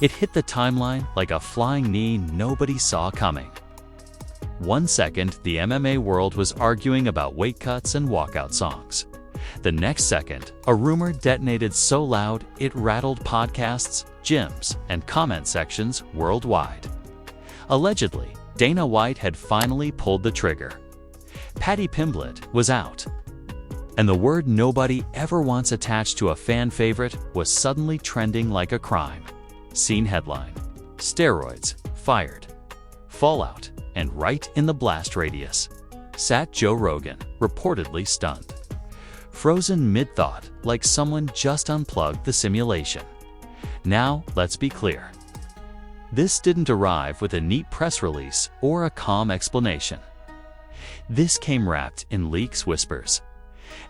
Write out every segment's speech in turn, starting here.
It hit the timeline like a flying knee nobody saw coming. 1 second, the MMA world was arguing about weight cuts and walkout songs. The next second, a rumor detonated so loud it rattled podcasts, gyms, and comment sections worldwide. Allegedly, Dana White had finally pulled the trigger. Paddy Pimblett was out. And the word nobody ever wants attached to a fan favorite was suddenly trending like a crime. Scene headline: Steroids, fired. Fallout, and right in the blast radius. Sat Joe Rogan, reportedly stunned. Frozen mid-thought, like someone just unplugged the simulation. Now, let's be clear. This didn't arrive with a neat press release or a calm explanation. This came wrapped in leaks, whispers.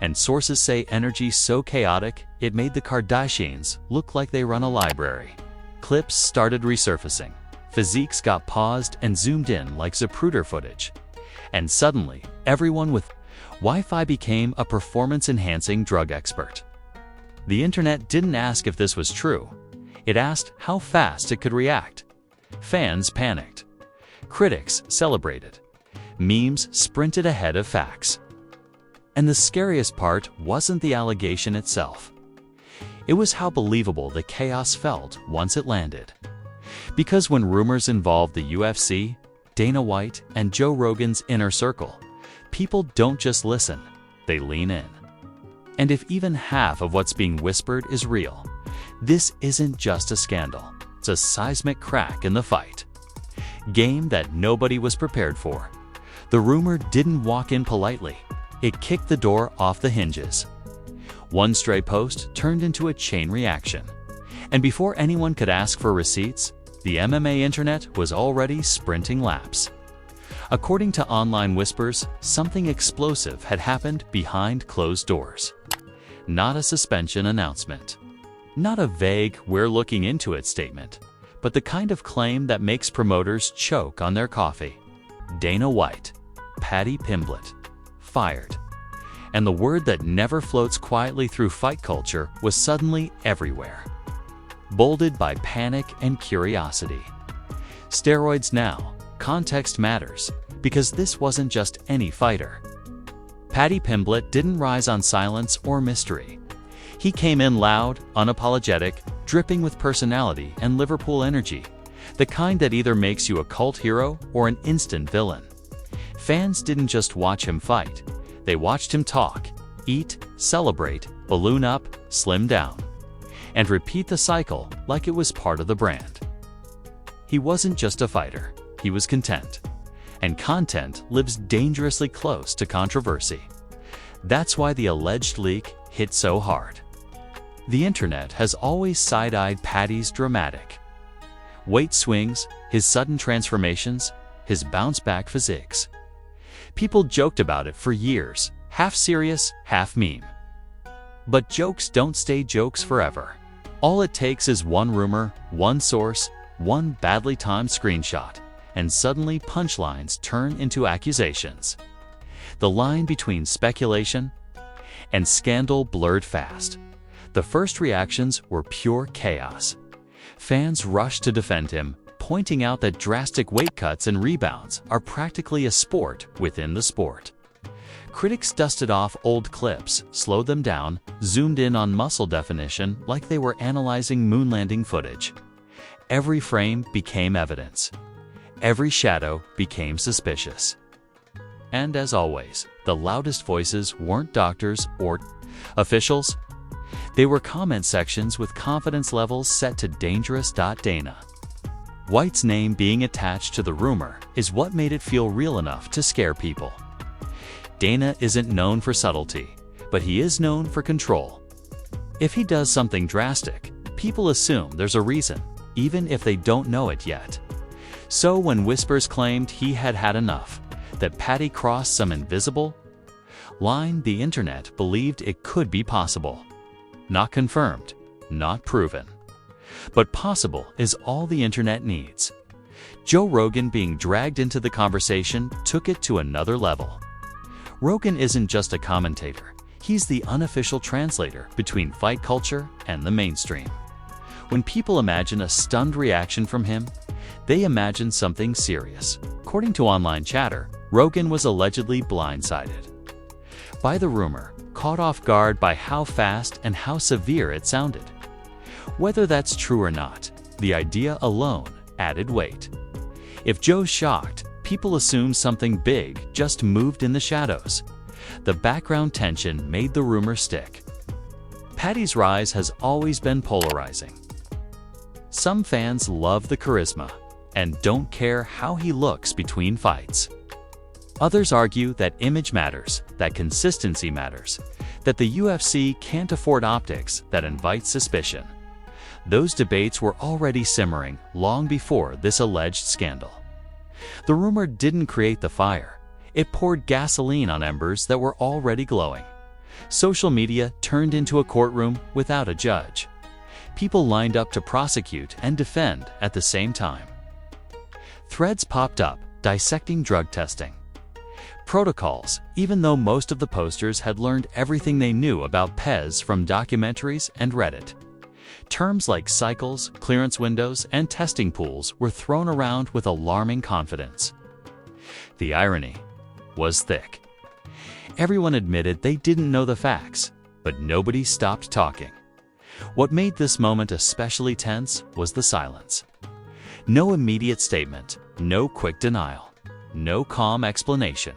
And sources say energy so chaotic, it made the Kardashians look like they run a library. Clips started resurfacing. Physiques got paused and zoomed in like Zapruder footage. And suddenly, everyone with Wi-Fi became a performance-enhancing drug expert. The internet didn't ask if this was true. It asked how fast it could react. Fans panicked. Critics celebrated. Memes sprinted ahead of facts. And the scariest part wasn't the allegation itself. It was how believable the chaos felt once it landed. Because when rumors involved the UFC, Dana White, and Joe Rogan's inner circle, people don't just listen, they lean in. And if even half of what's being whispered is real, this isn't just a scandal, it's a seismic crack in the fight. Game that nobody was prepared for. The rumor didn't walk in politely. It kicked the door off the hinges. One stray post turned into a chain reaction. And before anyone could ask for receipts, the MMA internet was already sprinting laps. According to online whispers, something explosive had happened behind closed doors. Not a suspension announcement. Not a vague, "we're looking into it" statement, but the kind of claim that makes promoters choke on their coffee. Dana White, Paddy Pimblett, fired. And the word that never floats quietly through fight culture was suddenly everywhere. Bolded by panic and curiosity. Steroids now, context matters, because this wasn't just any fighter. Paddy Pimblett didn't rise on silence or mystery. He came in loud, unapologetic, dripping with personality and Liverpool energy, the kind that either makes you a cult hero or an instant villain. Fans didn't just watch him fight, they watched him talk, eat, celebrate, balloon up, slim down, and repeat the cycle like it was part of the brand. He wasn't just a fighter, he was content. And content lives dangerously close to controversy. That's why the alleged leak hit so hard. The internet has always side-eyed Paddy's dramatic weight swings, his sudden transformations, his bounce-back physiques. People joked about it for years, half serious, half meme. But jokes don't stay jokes forever. All it takes is one rumor, one source, one badly timed screenshot, and suddenly punchlines turn into accusations. The line between speculation and scandal blurred fast. The first reactions were pure chaos. Fans rushed to defend him, pointing out that drastic weight cuts and rebounds are practically a sport within the sport. Critics dusted off old clips, slowed them down, zoomed in on muscle definition like they were analyzing moon landing footage. Every frame became evidence. Every shadow became suspicious. And as always, the loudest voices weren't doctors or officials. They were comment sections with confidence levels set to dangerous.Dana. White's name being attached to the rumor is what made it feel real enough to scare people. Dana isn't known for subtlety, but he is known for control. If he does something drastic, people assume there's a reason, even if they don't know it yet. So when whispers claimed he had had enough, that Paddy crossed some invisible line, the internet believed it could be possible. Not confirmed, not proven. But possible is all the internet needs. Joe Rogan being dragged into the conversation took it to another level. Rogan isn't just a commentator, he's the unofficial translator between fight culture and the mainstream. When people imagine a stunned reaction from him, they imagine something serious. According to online chatter, Rogan was allegedly blindsided by the rumor, caught off guard by how fast and how severe it sounded. Whether that's true or not, the idea alone added weight. If Joe's shocked, people assume something big just moved in the shadows. The background tension made the rumor stick. Paddy's rise has always been polarizing. Some fans love the charisma and don't care how he looks between fights. Others argue that image matters, that consistency matters, that the UFC can't afford optics that invite suspicion. Those debates were already simmering long before this alleged scandal. The rumor didn't create the fire. It poured gasoline on embers that were already glowing. Social media turned into a courtroom without a judge. People lined up to prosecute and defend at the same time. Threads popped up dissecting drug testing protocols, even though most of the posters had learned everything they knew about Pez from documentaries and Reddit. Terms like cycles, clearance windows, and testing pools were thrown around with alarming confidence. The irony was thick. Everyone admitted they didn't know the facts, but nobody stopped talking. What made this moment especially tense was the silence. No immediate statement, no quick denial, no calm explanation.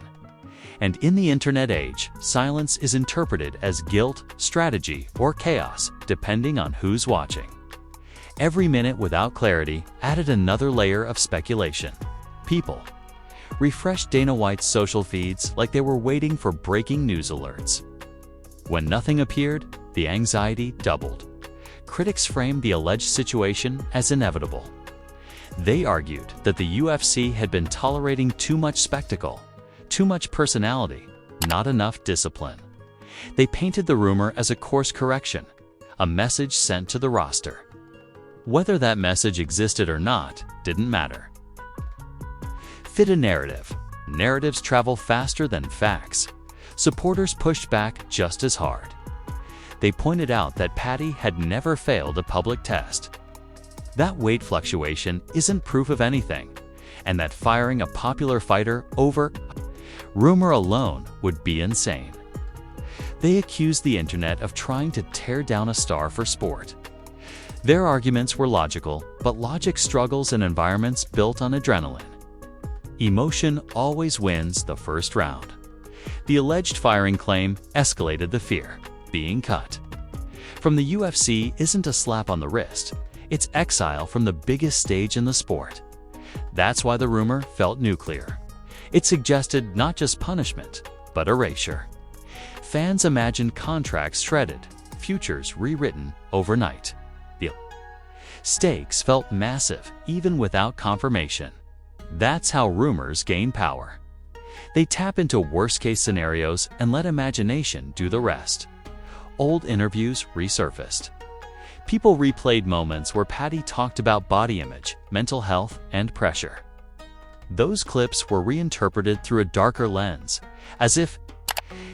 And in the internet age, silence is interpreted as guilt, strategy, or chaos, depending on who's watching. Every minute without clarity added another layer of speculation. People refreshed Dana White's social feeds like they were waiting for breaking news alerts. When nothing appeared, the anxiety doubled. Critics framed the alleged situation as inevitable. They argued that the UFC had been tolerating too much spectacle, too much personality, not enough discipline. They painted the rumor as a course correction, a message sent to the roster. Whether that message existed or not didn't matter. Fit a narrative. Narratives travel faster than facts. Supporters pushed back just as hard. They pointed out that Paddy had never failed a public test. That weight fluctuation isn't proof of anything, and that firing a popular fighter over rumor alone would be insane. They accused the internet of trying to tear down a star for sport. Their arguments were logical, but logic struggles in environments built on adrenaline. Emotion always wins the first round. The alleged firing claim escalated the fear. Being cut from the UFC isn't a slap on the wrist, it's exile from the biggest stage in the sport. That's why the rumor felt nuclear. It suggested not just punishment, but erasure. Fans imagined contracts shredded, futures rewritten overnight. The stakes felt massive even without confirmation. That's how rumors gain power. They tap into worst-case scenarios and let imagination do the rest. Old interviews resurfaced. People replayed moments where Paddy talked about body image, mental health, and pressure. Those clips were reinterpreted through a darker lens, as if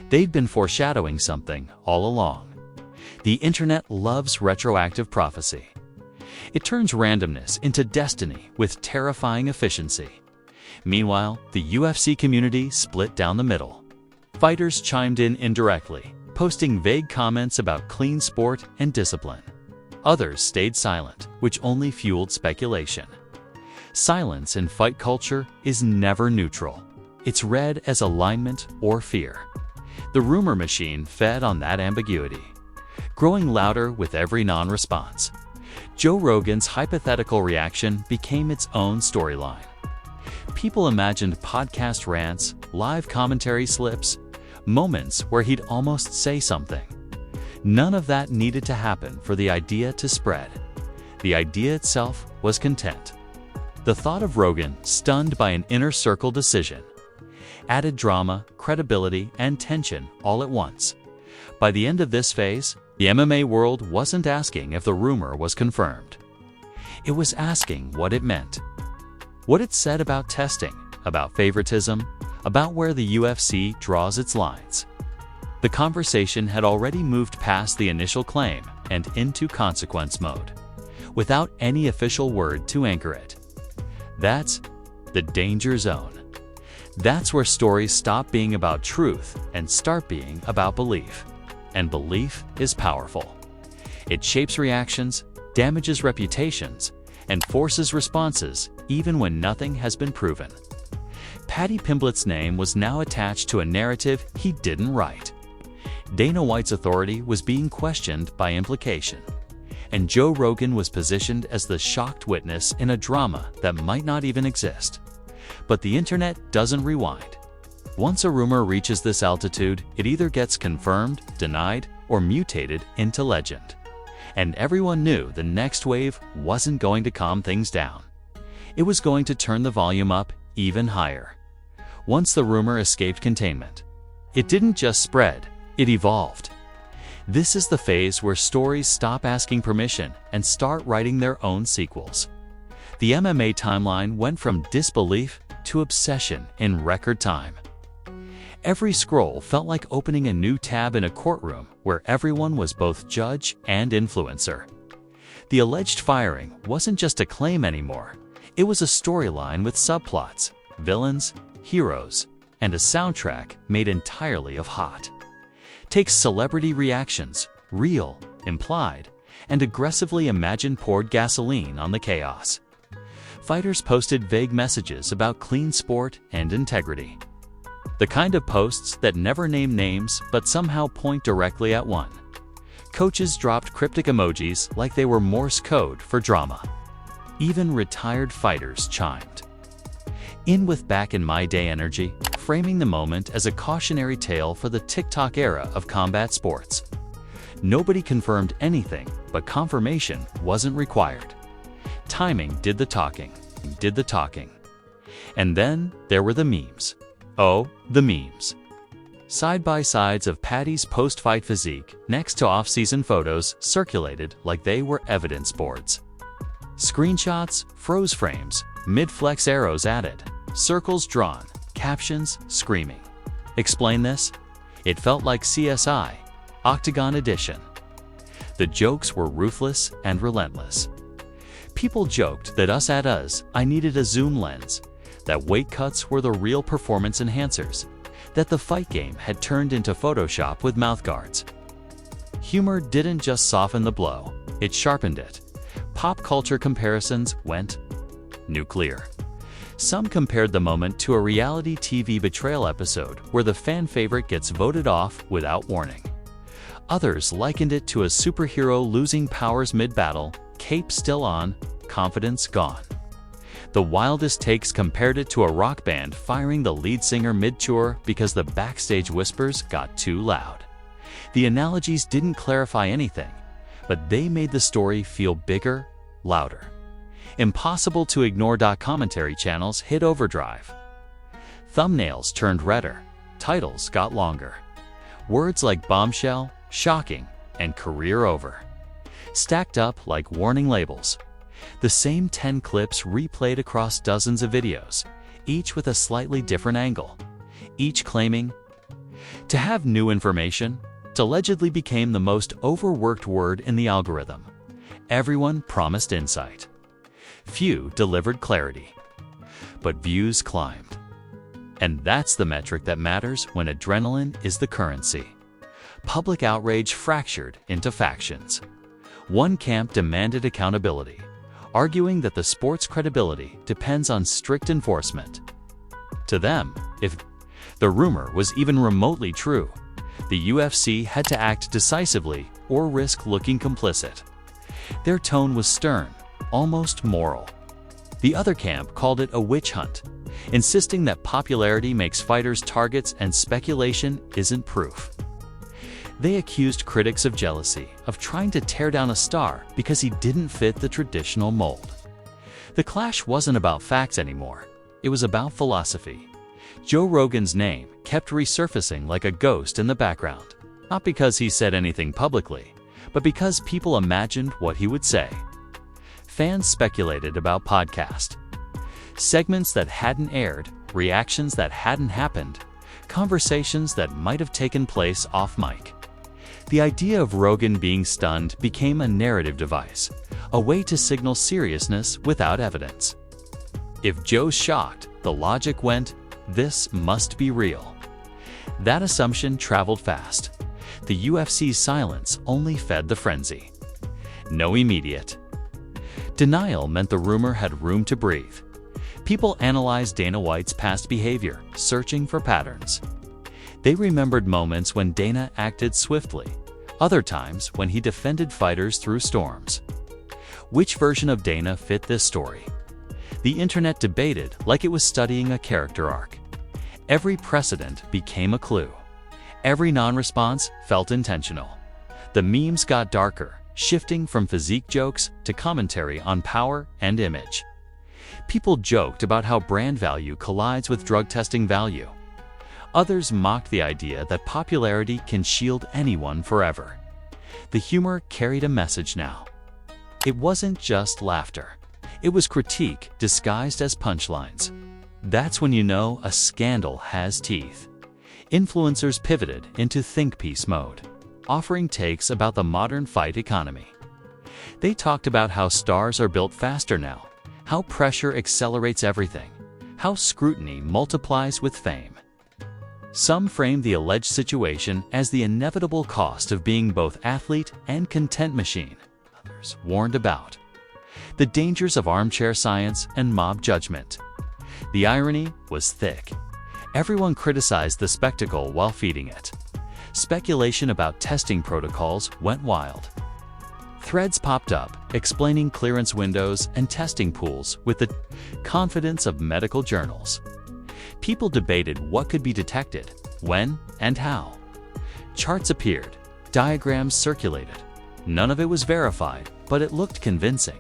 they'd been foreshadowing something all along. The internet loves retroactive prophecy. It turns randomness into destiny with terrifying efficiency. Meanwhile, the UFC community split down the middle. Fighters chimed in indirectly, posting vague comments about clean sport and discipline. Others stayed silent, which only fueled speculation. Silence in fight culture is never neutral. It's read as alignment or fear. The rumor machine fed on that ambiguity, growing louder with every non-response. Joe Rogan's hypothetical reaction became its own storyline. People imagined podcast rants, live commentary slips, moments where he'd almost say something. None of that needed to happen for the idea to spread. The idea itself was content. The thought of Rogan stunned by an inner circle decision added drama, credibility, and tension all at once. By the end of this phase, the MMA world wasn't asking if the rumor was confirmed. It was asking what it meant. what it said about testing, about favoritism, about where the UFC draws its lines. The conversation had already moved past the initial claim and into consequence mode, without any official word to anchor it. That's the danger zone. That's where stories stop being about truth and start being about belief. And belief is powerful. It shapes reactions, damages reputations, and forces responses even when nothing has been proven. Paddy Pimblett's name was now attached to a narrative he didn't write. Dana White's authority was being questioned by implication, and Joe Rogan was positioned as the shocked witness in a drama that might not even exist. But the internet doesn't rewind. Once a rumor reaches this altitude, it either gets confirmed, denied, or mutated into legend. And everyone knew the next wave wasn't going to calm things down. It was going to turn the volume up even higher. Once the rumor escaped containment, it didn't just spread, it evolved. This is the phase where stories stop asking permission and start writing their own sequels. The MMA timeline went from disbelief to obsession in record time. Every scroll felt like opening a new tab in a courtroom where everyone was both judge and influencer. The alleged firing wasn't just a claim anymore. It was a storyline with subplots, villains, heroes, and a soundtrack made entirely of hot. Take celebrity reactions, real, implied, and aggressively imagined, poured gasoline on the chaos. Fighters posted vague messages about clean sport and integrity. The kind of posts that never name names but somehow point directly at one. Coaches dropped cryptic emojis like they were Morse code for drama. Even retired fighters chimed in with back in my day energy, framing the moment as a cautionary tale for the TikTok era of combat sports. Nobody confirmed anything, but confirmation wasn't required. Timing did the talking. And then there were the memes. Oh, the memes. Side-by-sides of Paddy's post-fight physique next to off-season photos circulated like they were evidence boards. Screenshots, froze frames, mid-flex arrows added, circles drawn, captions screaming. Explain this? It felt like CSI, Octagon Edition. The jokes were ruthless and relentless. People joked that I needed a zoom lens, that weight cuts were the real performance enhancers, that the fight game had turned into Photoshop with mouthguards. Humor didn't just soften the blow, it sharpened it. Pop culture comparisons went nuclear. Some compared the moment to a reality TV betrayal episode where the fan favorite gets voted off without warning. Others likened it to a superhero losing powers mid-battle, cape still on, confidence gone. The wildest takes compared it to a rock band firing the lead singer mid-tour because the backstage whispers got too loud. The analogies didn't clarify anything, but they made the story feel bigger, louder. Impossible to ignore. Commentary channels hit overdrive. Thumbnails turned redder, titles got longer. Words like bombshell, shocking, and career over stacked up like warning labels. The same 10 clips replayed across dozens of videos, each with a slightly different angle, each claiming to have new information. Allegedly became the most overworked word in the algorithm. Everyone promised insight. Few delivered clarity. But views climbed. And that's the metric that matters when adrenaline is the currency. Public outrage fractured into factions. One camp demanded accountability, arguing that the sport's credibility depends on strict enforcement. To them, if the rumor was even remotely true, the UFC had to act decisively or risk looking complicit. Their tone was stern, almost moral. The other camp called it a witch hunt, insisting that popularity makes fighters targets and speculation isn't proof. They accused critics of jealousy, of trying to tear down a star because he didn't fit the traditional mold. The clash wasn't about facts anymore, it was about philosophy. Joe Rogan's name kept resurfacing like a ghost in the background, not because he said anything publicly, but because people imagined what he would say. Fans speculated about podcast. Segments that hadn't aired, reactions that hadn't happened, conversations that might have taken place off mic. The idea of Rogan being stunned became a narrative device, a way to signal seriousness without evidence. If Joe's shocked, the logic went, "This must be real." That assumption traveled fast. The UFC's silence only fed the frenzy. No immediate denial meant the rumor had room to breathe. People analyzed Dana White's past behavior, searching for patterns. They remembered moments when Dana acted swiftly, other times when he defended fighters through storms. Which version of Dana fit this story? The internet debated like it was studying a character arc. Every precedent became a clue. Every non-response felt intentional. The memes got darker, shifting from physique jokes to commentary on power and image. People joked about how brand value collides with drug testing value. Others mocked the idea that popularity can shield anyone forever. The humor carried a message now. It wasn't just laughter. It was critique disguised as punchlines. That's when you know a scandal has teeth. Influencers pivoted into think piece mode, offering takes about the modern fight economy. They talked about how stars are built faster now, how pressure accelerates everything, how scrutiny multiplies with fame. Some framed the alleged situation as the inevitable cost of being both athlete and content machine. Others warned about the dangers of armchair science and mob judgment. The irony was thick. Everyone criticized the spectacle while feeding it. Speculation about testing protocols went wild. Threads popped up, explaining clearance windows and testing pools with the confidence of medical journals. People debated what could be detected, when, and how. Charts appeared, diagrams circulated. None of it was verified, but it looked convincing.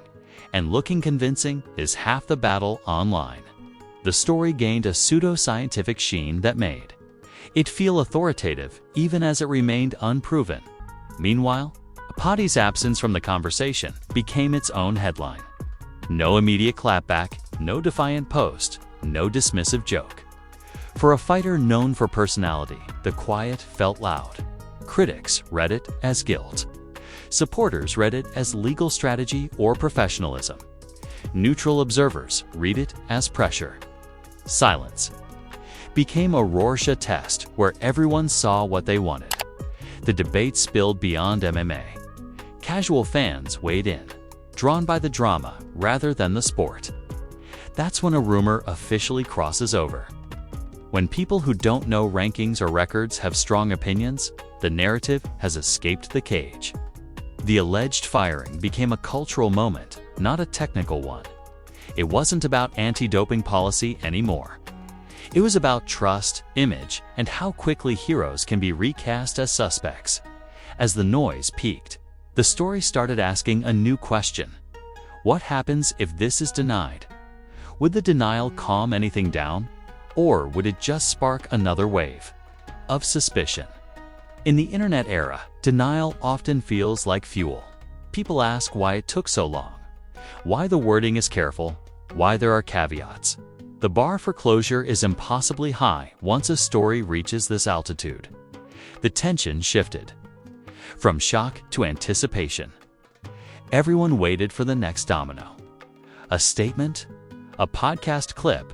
And looking convincing is half the battle online. The story gained a pseudo-scientific sheen that made it feel authoritative even as it remained unproven. Meanwhile, Paddy's absence from the conversation became its own headline. No immediate clapback, no defiant post, no dismissive joke. For a fighter known for personality, the quiet felt loud. Critics read it as guilt. Supporters read it as legal strategy or professionalism. Neutral observers read it as pressure. Silence became a Rorschach test where everyone saw what they wanted. The debate spilled beyond MMA. Casual fans weighed in, drawn by the drama rather than the sport. That's when a rumor officially crosses over. When people who don't know rankings or records have strong opinions, the narrative has escaped the cage. The alleged firing became a cultural moment, not a technical one. It wasn't about anti-doping policy anymore. It was about trust, image, and how quickly heroes can be recast as suspects. As the noise peaked, the story started asking a new question. What happens if this is denied? Would the denial calm anything down? Or would it just spark another wave of suspicion? In the internet era, denial often feels like fuel. People ask why it took so long, why the wording is careful, why there are caveats. The bar for closure is impossibly high once a story reaches this altitude. The tension shifted from shock to anticipation. Everyone waited for the next domino. A statement, a podcast clip,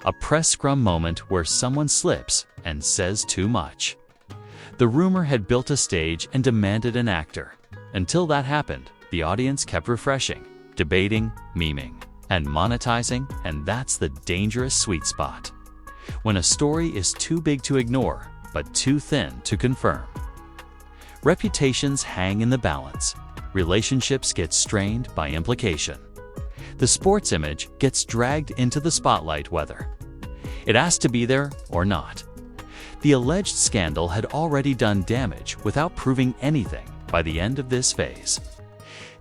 a press scrum moment where someone slips and says too much. The rumor had built a stage and demanded an actor. Until that happened, the audience kept refreshing, debating, memeing, and monetizing, and that's the dangerous sweet spot. When a story is too big to ignore, but too thin to confirm. Reputations hang in the balance. Relationships get strained by implication. The sports image gets dragged into the spotlight whether it has to be there or not. The alleged scandal had already done damage without proving anything by the end of this phase.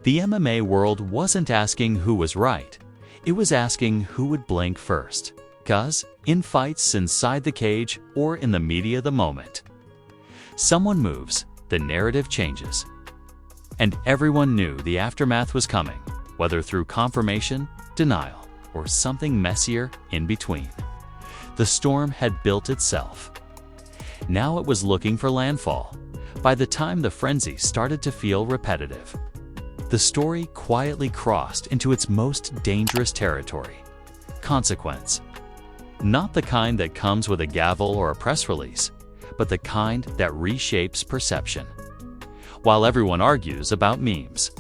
The MMA world wasn't asking who was right. It was asking who would blink first. 'Cause in fights inside the cage or in the media of the moment, someone moves, the narrative changes. And everyone knew the aftermath was coming, whether through confirmation, denial, or something messier in between. The storm had built itself. Now it was looking for landfall. By the time the frenzy started to feel repetitive, the story quietly crossed into its most dangerous territory: consequence. Not the kind that comes with a gavel or a press release, but the kind that reshapes perception. While everyone argues about memes,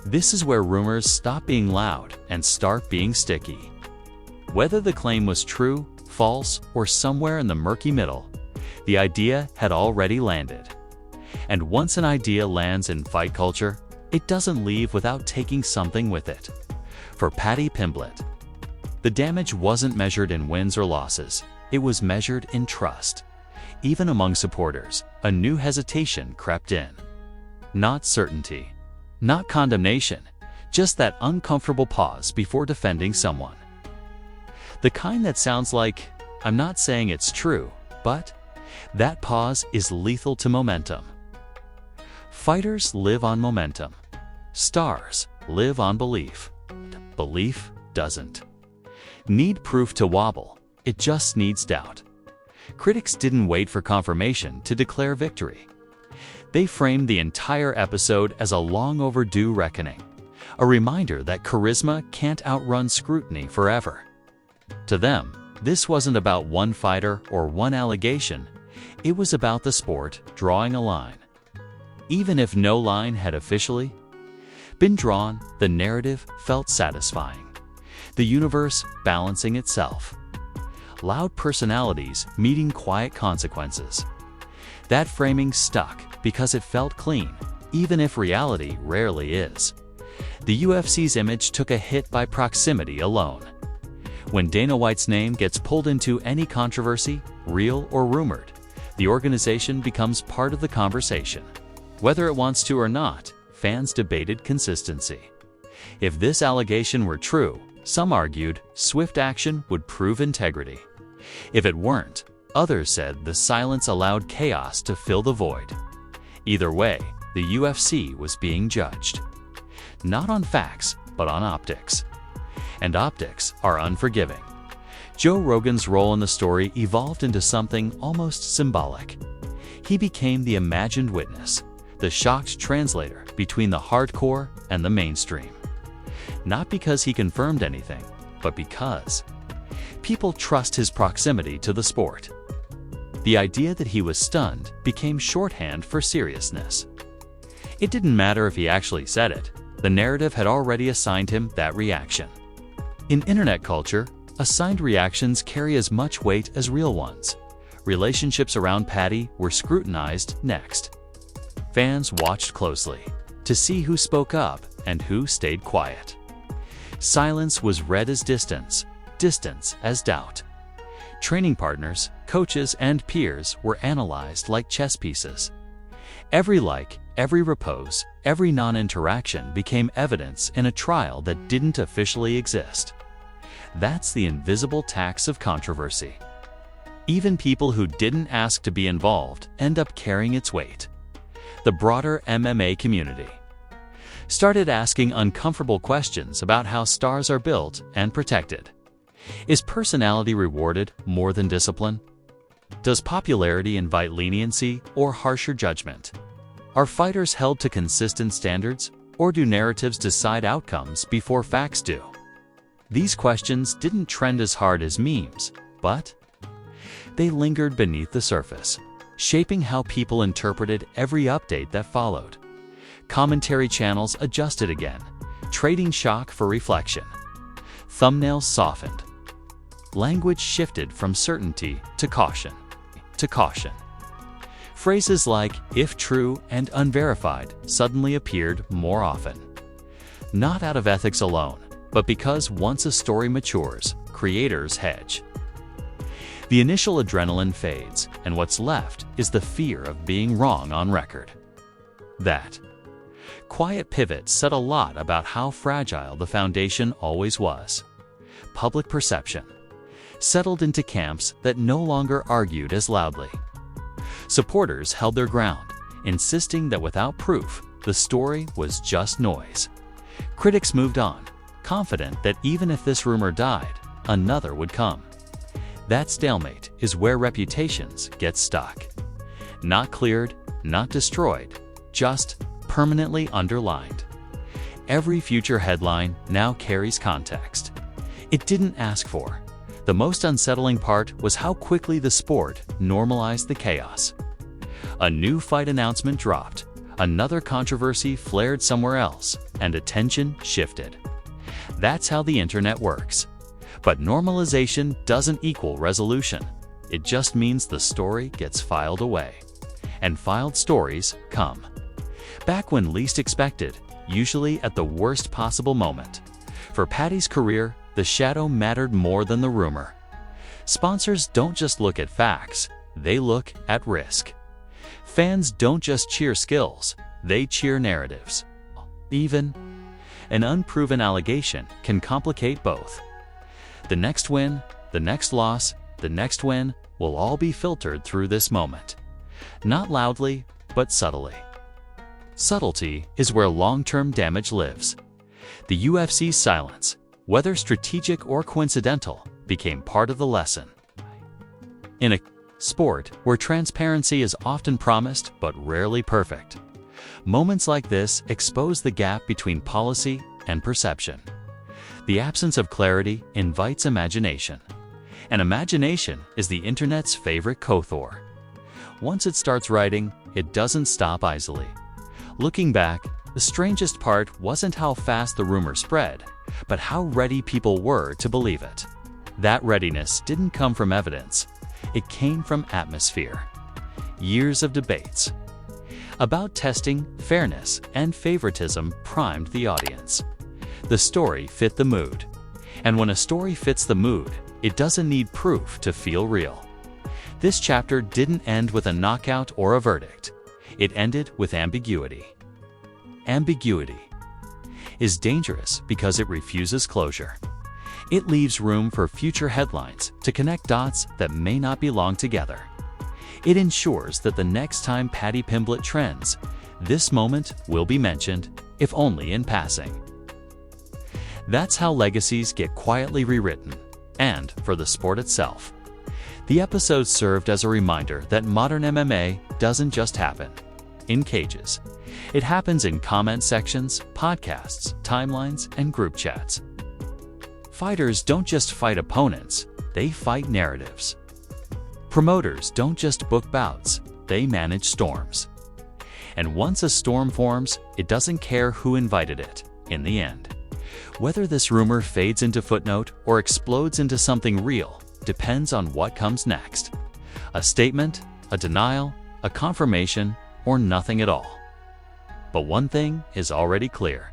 this is where rumors stop being loud and start being sticky. Whether the claim was true, false, or somewhere in the murky middle, the idea had already landed. And once an idea lands in fight culture, it doesn't leave without taking something with it. For Paddy Pimblett, the damage wasn't measured in wins or losses, it was measured in trust. Even among supporters, a new hesitation crept in. Not certainty, not condemnation, just that uncomfortable pause before defending someone. The kind that sounds like, "I'm not saying it's true, but..." That pause is lethal to momentum. Fighters live on momentum. Stars live on belief. Belief doesn't need proof to wobble, it just needs doubt. Critics didn't wait for confirmation to declare victory. They framed the entire episode as a long overdue reckoning, a reminder that charisma can't outrun scrutiny forever. To them, this wasn't about one fighter or one allegation, it was about the sport drawing a line. Even if no line had officially been drawn, the narrative felt satisfying. The universe balancing itself. Loud personalities meeting quiet consequences. That framing stuck because it felt clean, even if reality rarely is. The UFC's image took a hit by proximity alone. When Dana White's name gets pulled into any controversy, real or rumored, the organization becomes part of the conversation. Whether it wants to or not, fans debated consistency. If this allegation were true, some argued swift action would prove integrity. If it weren't, others said the silence allowed chaos to fill the void. Either way, the UFC was being judged. Not on facts, but on optics. And optics are unforgiving. Joe Rogan's role in the story evolved into something almost symbolic. He became the imagined witness, the shocked translator between the hardcore and the mainstream. Not because he confirmed anything, but because people trust his proximity to the sport. The idea that he was stunned became shorthand for seriousness. It didn't matter if he actually said it, the narrative had already assigned him that reaction. In internet culture, assigned reactions carry as much weight as real ones. Relationships around Paddy were scrutinized next. Fans watched closely to see who spoke up and who stayed quiet. Silence was read as distance, distance as doubt. Training partners, coaches, and peers were analyzed like chess pieces. Every like, every repose, every non-interaction became evidence in a trial that didn't officially exist. That's the invisible tax of controversy. Even people who didn't ask to be involved end up carrying its weight. The broader MMA community started asking uncomfortable questions about how stars are built and protected. Is personality rewarded more than discipline? Does popularity invite leniency or harsher judgment? Are fighters held to consistent standards, or do narratives decide outcomes before facts do? These questions didn't trend as hard as memes, but they lingered beneath the surface, shaping how people interpreted every update that followed. Commentary channels adjusted again, trading shock for reflection. Thumbnails softened. Language shifted from certainty to caution. Phrases like "if true" and "unverified" suddenly appeared more often. Not out of ethics alone, but because once a story matures, creators hedge. The initial adrenaline fades, and what's left is the fear of being wrong on record. That quiet pivot said a lot about how fragile the foundation always was. Public perception settled into camps that no longer argued as loudly. Supporters held their ground, insisting that without proof, the story was just noise. Critics moved on, confident that even if this rumor died, another would come. That stalemate is where reputations get stuck. Not cleared, not destroyed, just permanently underlined. Every future headline now carries context. It didn't ask for. The most unsettling part was how quickly the sport normalized the chaos. A new fight announcement dropped, another controversy flared somewhere else, and attention shifted. That's how the internet works. But normalization doesn't equal resolution. It just means the story gets filed away. And filed stories come. Back when least expected, usually at the worst possible moment. For Paddy's career, the shadow mattered more than the rumor. Sponsors don't just look at facts, they look at risk. Fans don't just cheer skills, they cheer narratives. Even an unproven allegation can complicate both. The next win, the next loss, the next win will all be filtered through this moment. Not loudly, but subtly. Subtlety is where long-term damage lives. The UFC's silence, whether strategic or coincidental, became part of the lesson. In a sport where transparency is often promised but rarely perfect, moments like this expose the gap between policy and perception. The absence of clarity invites imagination, and imagination is the internet's favorite co-author. Once it starts writing, it doesn't stop easily. Looking back, the strangest part wasn't how fast the rumor spread, but how ready people were to believe it. That readiness didn't come from evidence, it came from atmosphere. Years of debates about testing, fairness, and favoritism primed the audience. The story fit the mood. And when a story fits the mood, it doesn't need proof to feel real. This chapter didn't end with a knockout or a verdict. It ended with ambiguity. Ambiguity is dangerous because it refuses closure. It leaves room for future headlines to connect dots that may not belong together. It ensures that the next time Paddy Pimblett trends, this moment will be mentioned, if only in passing. That's how legacies get quietly rewritten, and for the sport itself. The episode served as a reminder that modern MMA doesn't just happen in cages. It happens in comment sections, podcasts, timelines, and group chats. Fighters don't just fight opponents, they fight narratives. Promoters don't just book bouts, they manage storms. And once a storm forms, it doesn't care who invited it, in the end. Whether this rumor fades into footnote or explodes into something real depends on what comes next. A statement, a denial, a confirmation, or nothing at all. But one thing is already clear.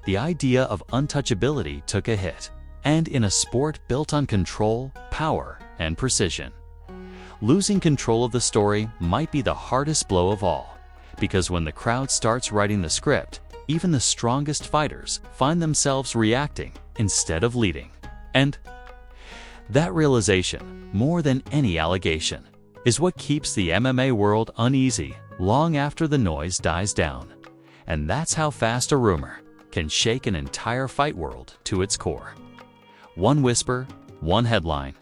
The idea of untouchability took a hit, and in a sport built on control, power, and precision. Losing control of the story might be the hardest blow of all, because when the crowd starts writing the script, even the strongest fighters find themselves reacting instead of leading. And that realization, more than any allegation, is what keeps the MMA world uneasy long after the noise dies down. And that's how fast a rumor can shake an entire fight world to its core. One whisper, one headline,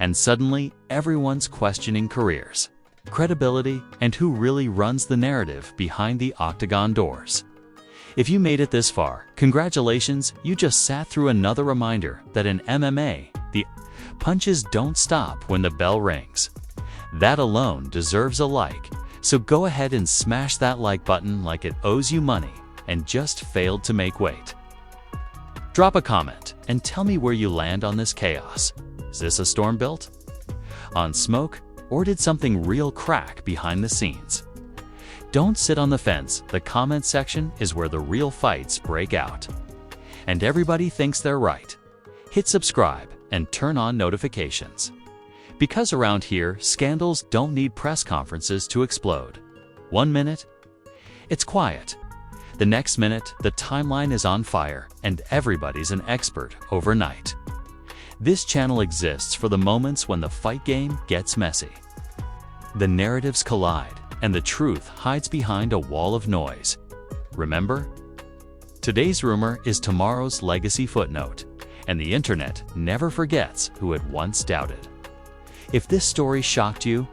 and suddenly everyone's questioning careers, credibility, and who really runs the narrative behind the octagon doors. If you made it this far, congratulations, you just sat through another reminder that in MMA, the punches don't stop when the bell rings. That alone deserves a like, so go ahead and smash that like button like it owes you money and just failed to make weight. Drop a comment and tell me where you land on this chaos. Is this a storm built on smoke, or did something real crack behind the scenes? Don't sit on the fence. The comment section is where the real fights break out. And everybody thinks they're right. Hit subscribe and turn on notifications. Because around here, scandals don't need press conferences to explode. 1 minute, it's quiet. The next minute, the timeline is on fire and everybody's an expert overnight. This channel exists for the moments when the fight game gets messy. The narratives collide and the truth hides behind a wall of noise. Remember? Today's rumor is tomorrow's legacy footnote, and the internet never forgets who it once doubted. If this story shocked you,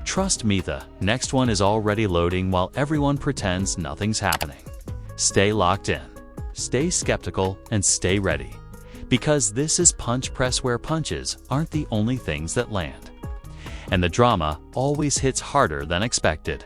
trust me, the next one is already loading while everyone pretends nothing's happening. Stay locked in, stay skeptical, and stay ready, because this is Punch Press, where punches aren't the only things that land. And the drama always hits harder than expected.